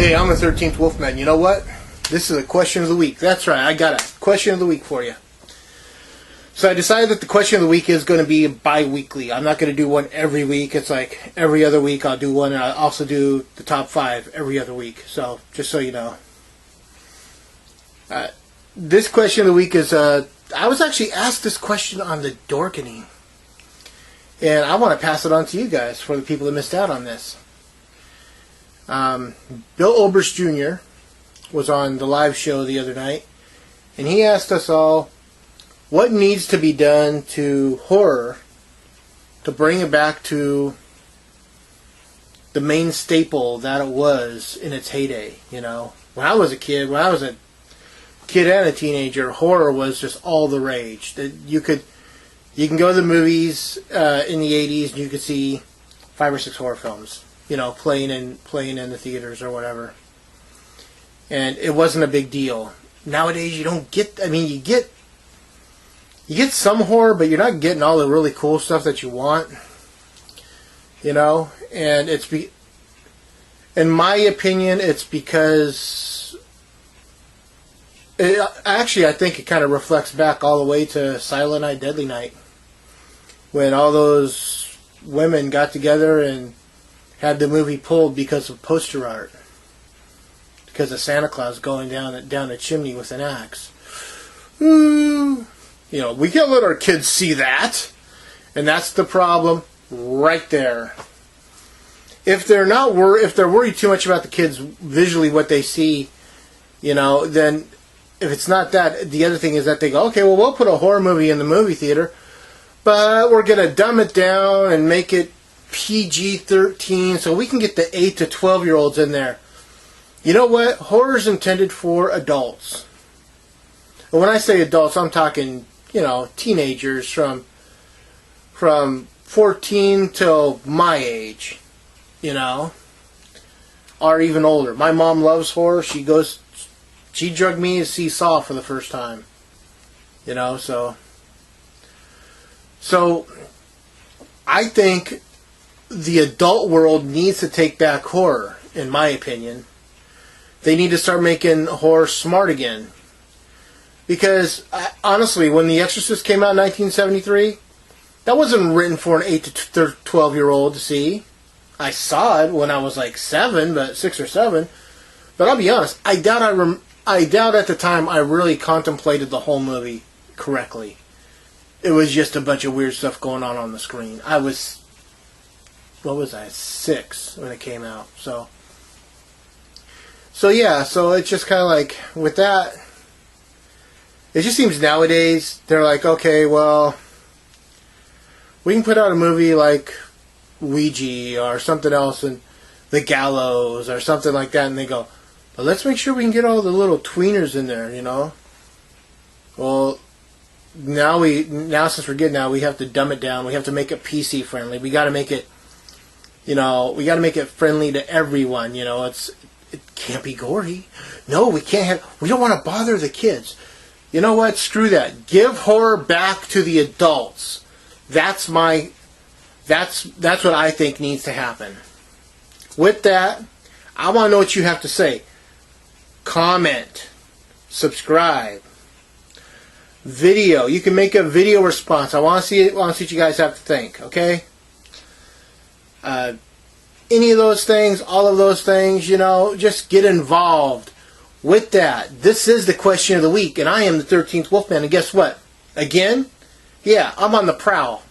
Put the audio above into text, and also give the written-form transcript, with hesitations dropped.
Hey, I'm the 13th Wolfman. You know what? This is a question of the week. That's right, I got a question of the week for you. So I decided that the question of the week is going to be bi-weekly. I'm not going to do one every week. It's like every other week I'll do one, and I'll also do the top 5 every other week. So, just so you know. This question of the week is, I was actually asked this question on the Dorkening. And I want to pass it on to you guys for the people that missed out on this. Bill Oberst Jr. was on the live show the other night, and he asked us all what needs to be done to horror to bring it back to the main staple that it was in its heyday. You know, when I was a kid and a teenager, horror was just all the rage. You can go to the movies in the 80s and you could see 5 or 6 horror films, you know, playing in the theaters or whatever. And it wasn't a big deal. Nowadays you don't get, I mean, you get some horror, but you're not getting all the really cool stuff that you want. You know, and in my opinion, it's because actually I think it kind of reflects back all the way to Silent Night, Deadly Night, when all those women got together and had the movie pulled because of poster art, because of Santa Claus going down the chimney with an axe. Ooh. You know, we can't let our kids see that, and that's the problem right there. If they're worried too much about the kids visually what they see, you know, then if it's not that, the other thing is that they go, okay, well, we'll put a horror movie in the movie theater, but we're going to dumb it down and make it PG-13 so we can get the 8 to 12-year-olds in there. You know what? Horror is intended for adults. And when I say adults, I'm talking, you know, teenagers from 14 till my age, you know, or even older. My mom loves horror. She drugged me to see Saw for the first time, you know, so I think the adult world needs to take back horror, in my opinion. They need to start making horror smart again. Because, honestly, when The Exorcist came out in 1973, that wasn't written for an 8 to 12-year-old to see. I saw it when I was like 6 or 7. But I'll be honest, I doubt at the time I really contemplated the whole movie correctly. It was just a bunch of weird stuff going on the screen. I was, 6 when it came out. So yeah, so it's just kind of like, with that, it just seems nowadays, they're like, okay, well, we can put out a movie like Ouija or something else, and The Gallows or something like that, and they go, but let's make sure we can get all the little tweeners in there, you know? Well, now since we're good now, we have to dumb it down. We have to make it PC friendly. We got to make it, you know, we got to make it friendly to everyone, you know? It can't be gory. No, we don't want to bother the kids. You know what? Screw that. Give horror back to the adults. That's what I think needs to happen. With that, I want to know what you have to say. Comment. Subscribe. Video. You can make a video response. I want to see what you guys have to think. Okay? Any of those things, all of those things, you know, just get involved. With that, this is the question of the week, and I am the 13th Wolfman, and guess what? Again? Yeah, I'm on the prowl.